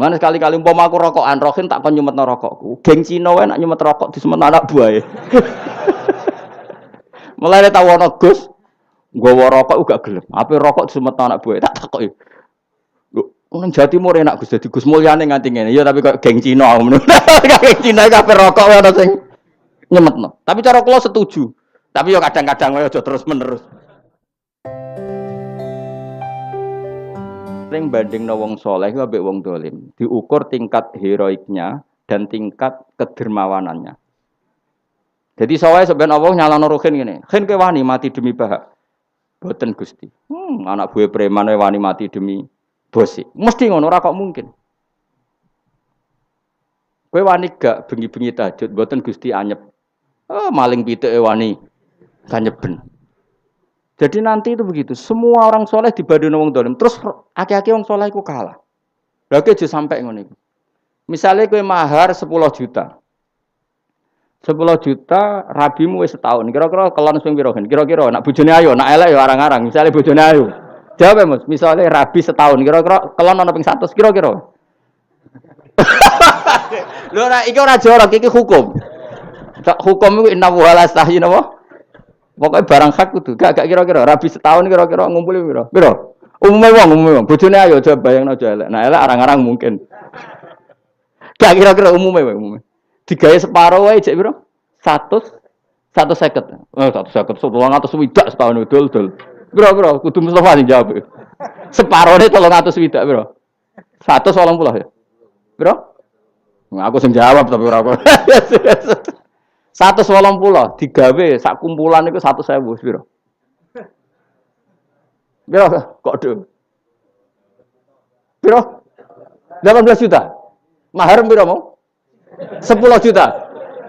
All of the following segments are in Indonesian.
Mana sekali-kali umpama aku rokokan, rohin tak kon nyumetno rokokku. Geng Cina wae nak nyumet rokok disemet anak buahe. Mulai tau ana Gus, nggawa rokok uga gelem. Ape rokok disemet anak buahe tak takoki. Lho, nang Jawa Timur enak Gus dadi Gus mulyane nganti ngene. Ya tapi kok geng Cina ngono. Geng Cina iki ape rokok wae ana sing nyemetno. Tapi cara kula setuju. Tapi yo kadang-kadang wae aja terus-menerus. Sering bandingno wong saleh ambek wong dolim, diukur tingkat heroiknya dan tingkat kedermawanannya. Jadi soalnya sebenarnya Allah nyalano rohin ngene. Khen kowe wani mati demi bahak. Boten Gusti. Anak buah preman wani mati demi bos. Mesti ngono ora kok mungkin. Kowe wani gak bengi-bengi tahajud boten Gusti anyep. Maling pitike wani kanyeben. Jadi nanti itu begitu, semua orang soleh dibanding wong dolim, terus aki-aki wong soleh itu kalah. Lagi aja sampai ngono iku. Misalnya kowe mahar 10 juta. 10 juta rabimu wis setahun. Kira-kira kelon sing piro kan? Kira-kira nak bojone ayo, nak elek ya arang-arang. Misalnya bojone ayo. Jawab ya, Mas. Misalnya rabi setahun, kira-kira kelon ana ping 100, kira-kira. Lho ora iki ora jorok, iki hukum. Hukum iku inna wa la stahyi napa? Pokoknya barang hak kudu. Gak kira-kira rabi setahun kira-kira ngumpuli piro? Piro? Umume wong. Bojone ayo aja bayangno aja elek. Nah, elek arang-arang mungkin. Gak kira-kira umume. Digawe separo wae cek piro? 150. 150 200 setahun dol. Piro? Kudu Mustofa sing jawab. Separone 300 swidak piro? 180 ya. Piro? Nah, aku sing jawab tapi ora aku. 180 digawe sak kumpulan iku 100.000 piro? Piro kok do? Piro? 18 juta. Mahar piro mau? 10 juta.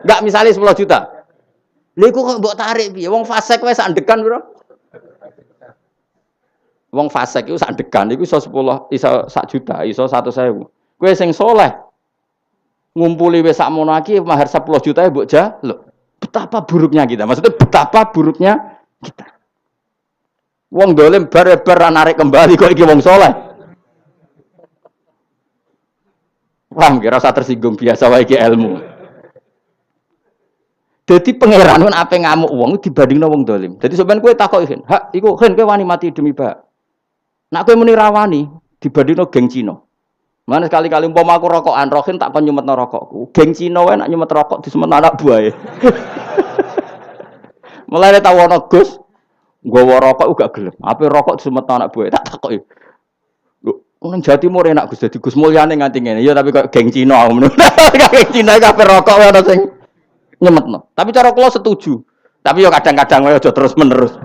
Enggak misalnya 10 juta. Lha iku kok mbok tarik piye? Wong fasik wis sak dekan piro? Wong fasik iku sak dekan iku iso 10 iso 1 juta, iso 100.000. Kowe sing saleh ngumpuli wis sakmono iki mahar 10 juta mbok jaluk. Betapa buruknya kita. Maksudnya betapa buruknya kita. Wong dolim bar-bar narik kembali kok iki wong saleh. Paham kira rasa tersinggung biasa wae iki ilmu. Dadi pangeran kan ape ngamuk wong dibandingno wong dolim. Dadi sampean kowe takoki, "Hak iku kowe wani mati demi bak." Nak kowe muni rawani dibandingno geng Cina. Mana sekali-kali umpama aku rokokan, rohin tak kon nyumetno rokokku. Geng Cina wae nak nyumet rokok disemet anak buahe. Mulai tau ana Gus, nggawa rokok uga gelem. Ape rokok disemet anak buahe tak takoki. Lho, nang Jawa Timur enak Gus dadi Gus mulyane nganti ngene. Ya tapi kok geng Cina ngono. Geng Cina iki ape rokok wae ana sing nyemetno. Tapi cara kula setuju. Tapi yo kadang-kadang wae aja terus-menerus.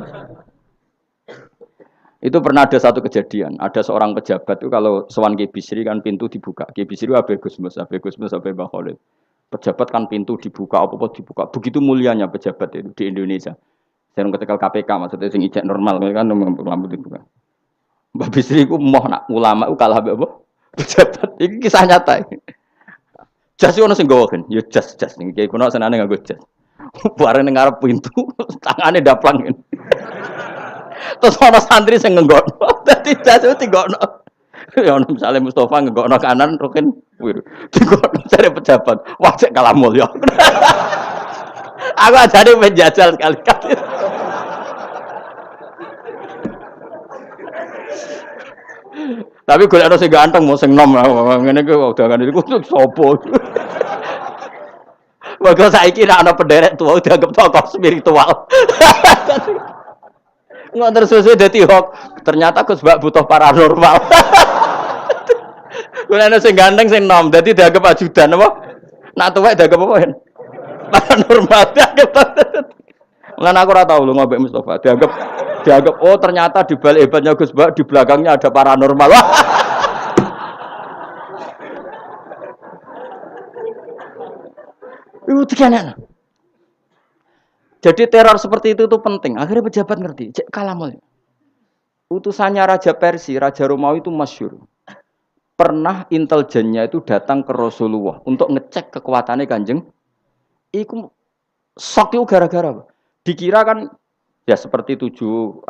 Itu pernah ada satu kejadian, ada seorang pejabat itu kalau sowan Ki Bisri kan pintu dibuka. Ki Bisri abe Gusmus, abe Mbah Khalid. Pejabat kan pintu dibuka, apa-apa dibuka. Begitu mulianya pejabat itu di Indonesia. Saya ketika KPK maksudnya sing ijek normal kan lampu dibuka. Mbah Bisri ku moh nak ulama ku kalah mbek apa? Pejabat. Iki kisah nyata. Jas ono sing gawa kan, ya jas ning kiai kuno senane nganggo jas. Bareng ning ngarep pintu, tangane daplang. Terus ana santri sing ngenggokno. Dadi jas itu tinggono. Ya ono misale Mustofa ngenggokno kanan Rukin wiru. Tinggono cari pejabat. Wah cek kalah mulya. Aku ajane menjajal sekali-kali. Tapi golek ana sing ganteng mau sing nom ngene iki udangan iku sapa. Mergo saiki nek ana penderek tuwa dianggap tokoh spiritual. Nggak tersusun dadi hoax. Ternyata Gus Mbak butuh paranormal. Gue ana sing ganteng sing nom, dadi dianggap ajudan apa? Nak tuwek dianggap apa? Paranormal dianggap. Lan aku ora tau lho ngobek Mustofa, dianggap oh ternyata di balik hebatnya Gus Mbak di belakangnya ada paranormal. Itu teganan. Jadi teror seperti itu tuh penting. Akhirnya pejabat ngerti. Cek kalamul. Utusannya Raja Persia, Raja Romawi itu masyhur. Pernah intelijennya itu datang ke Rasulullah untuk ngecek kekuatannya Kanjeng. Iku sok itu gara-gara apa? Dikira kan Ya seperti tujuh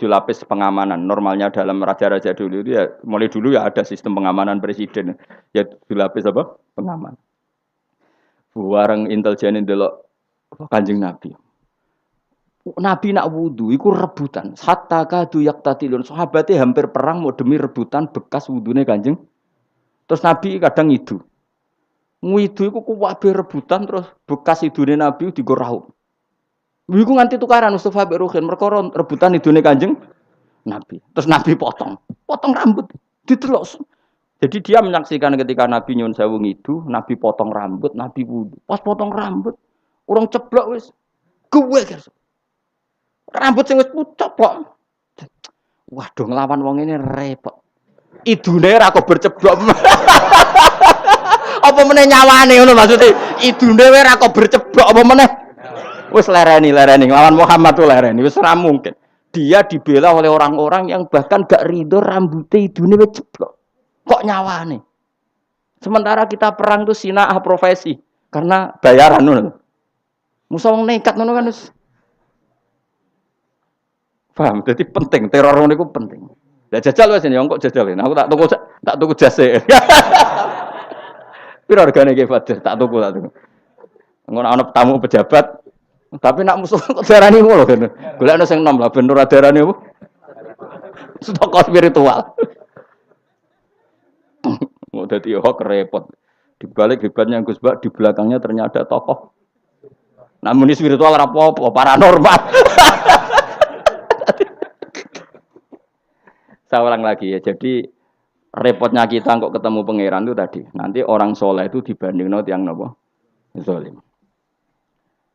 lapis pengamanan. Normalnya dalam raja-raja dulu itu ya mulai dulu ya ada sistem pengamanan presiden. Ya tujuh lapis apa? Pengaman. Bareng intelijen ndelok Kanjeng Nabi. Nabi nak wudu iku rebutan. Hatta kadu yaktatilun. Sahabatnya hampir perang mau demi rebutan bekas wudune Kanjeng. Terus Nabi kadang ngidu. Ngidu iku kuwabe rebutan terus bekas idune Nabi digo raup. Iku nganti tukaran Mustafa mbek Ruhin perkara rebutan idune Kanjeng Nabi. Terus Nabi potong rambut, ditelok. Jadi dia menyaksikan ketika Nabi nyun sewu ngidu, Nabi potong rambut, Nabi wudu. Pas potong rambut, urung ceblok wis guwe. Rambut sing wis ceblok. Waduh nglawan wong ini repot. Idune ra kok berceblok. Apa meneh nyawane ngono maksudnya? Idune ora kok berceblok apa meneh? Wis lereni lawan Muhammad tuh lereni wis ora mungkin. Dia dibela oleh orang-orang yang bahkan gak ridho rambutnya idune wis ceblok. Kok nyawane? Sementara kita perang tuh sinah profesi karena bayaran ngono. Musa wong nekat ngono kan wis. Paham? Jadi penting teror niku penting. Lah jajal wis ya kok jajal. Aku tak tuku jase. Piro regane iki Fadil? Tak tuku. Ngono ana tamu pejabat tapi nak musuh kok darani ngono kan. Golekno sing enom lah ben ora darani apa? Stok spiritual. Mau dadi hok repot. Di balik hebatnya Gus Bak di belakangnya ternyata tokoh. Namun ini spiritual ora apa-apa, paranormal. Saya ulang lagi ya. Jadi repotnya kita kok ketemu pangeran itu tadi. Nanti orang soleh itu dibandingno tiyang napa? Zalim.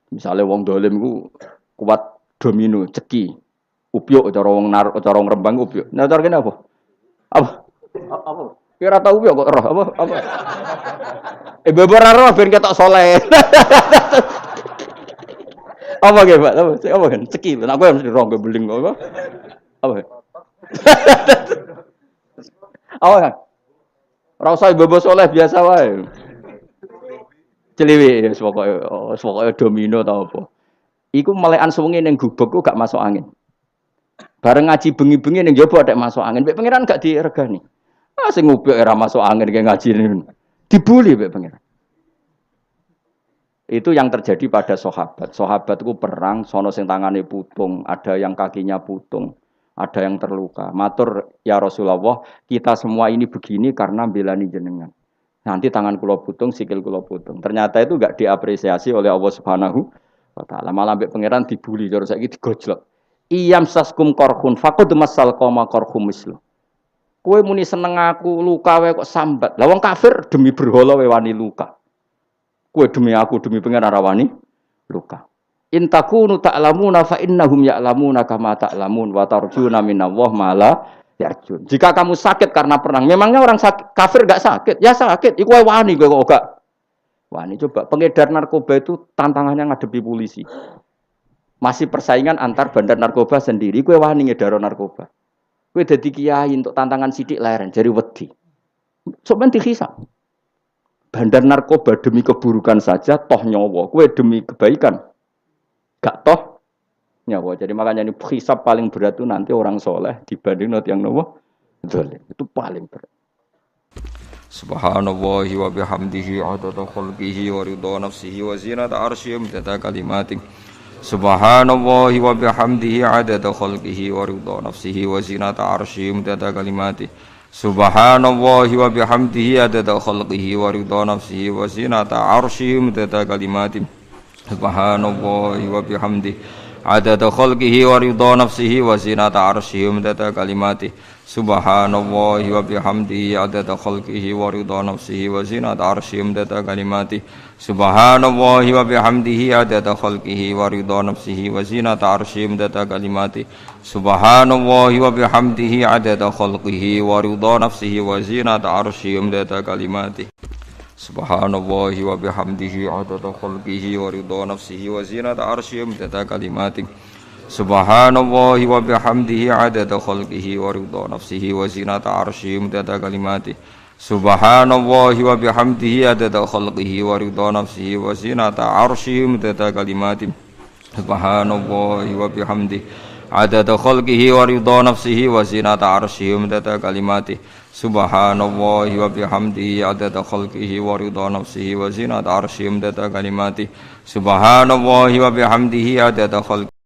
Misalnya wong dolim ku kuat domino, ceki, ubyuk cara wong Rembang ubyuk. Nah cara kene apa? Apa? Kira tau ubyuk kok roh apa? Beber roh ben ketok soleh. Apa ge, Pak? Apa kan? Ceki. Nek kowe mesti roh ge beling apa? Apa? Apa kan? Ora usah beber soleh biasa wae. Celiwi, pokoknya domino tau apa. Iku melekan suwengi ning gubuk ku gak masuk angin. Bareng ngaji bengi-bengi ning njaba ada masuk angin. Mbek pangeran gak diregani. Ah sing ngubuk ora masuk angin kayak ngaji ini. Dibuli mbek pangeran. Itu yang terjadi pada sahabat. Sahabat ku perang, sono sing tangane putung, ada yang kakinya putung, ada yang terluka. Matur ya Rasulullah, kita semua ini begini karena belani jenengan. Nanti tangan kula putung, sikil kula putung. Ternyata itu enggak diapresiasi oleh Allah Subhanahu wa taala. Malah mbek pangeran dibuli, cara saiki digojlok. Iyam saskum qarhun faqad masal qoma qarhum mislu. Kowe muni seneng aku luka wae kok sambat. Lah wong kafir demi berhala wae wani luka. Kowe demi aku demi pangeran ora wani luka. In takunu ta'lamuna fa innahum ya'lamuna kama ta'lamun wa tarjuna minallah ma la yarjun. Jika kamu sakit karena perang, memangnya orang kafir gak sakit? Ya sakit. Iku wani kok gak. Wani coba pengedar narkoba itu tantangannya ngadepi polisi. Masih persaingan antar bandar narkoba sendiri. Kowe wani ngedaro narkoba. Kowe dadi kiai untuk tantangan sidik leren jari wedi. Soben dihisab. Bandar narkoba demi keburukan saja toh nyawa. Kowe demi kebaikan gak toh nyawa. Jadi makanya ini hisab paling berat itu nanti orang soleh dibanding not yang nopo zalim. Itu paling berat. Subhanallahi wa bihamdihi adada khalqihi wa ridha nafsihi wa zinata arsyihi wa kalimatih. Subhanallahi wa bihamdihi adada khalqihi wa ridha nafsihi wa zinata arsyihi wa kalimatih. Subhanallahi wa bihamdihi adada khalqihi wa ridha nafsihi wa zinata arsyihi wa kalimatih. Subhanallahi wa bihamdihi adada khalqihi wa ridha nafsihi wa zinata arsyihi wa kalimatih. Subhanallahi wa bihamdihi adada khalqihi wa ridha nafsihi wa zinata arsyihi wa kalimatih. Subhanallahi wa bihamdihi adada khalqihi wa ridha nafsihi wa zinata arsyihi wa kalimatih. Subhanallahi wa bihamdihi adada khalqihi wa ridha nafsihi wa zinata arsyihi wa kalimatih. Subhanallahi wa bihamdihi adada khalqihi wa ridha nafsihi wa zinata arsyihi wa kalimatih. Subhanallahi wa bihamdihi adada khalqihi wa ridha nafsihi wa zinata arsyihi wa kalimatih. Subhanallahi wa bihamdihi adada khalqihi wa ridha nafsihi wa zinata arsyihi wa kalimatih. Subhanallahi wa bihamdihi adada khalqihi wa ridha nafsihi wa zinata arsyihi wa midada kalimatihi. Subhanallahi wa bihamdihi adada khalqihi wa ridha nafsihi wa zinata arsyihi wa midada kalimatihi. Subhanallahi wa bihamdihi adada khalqihi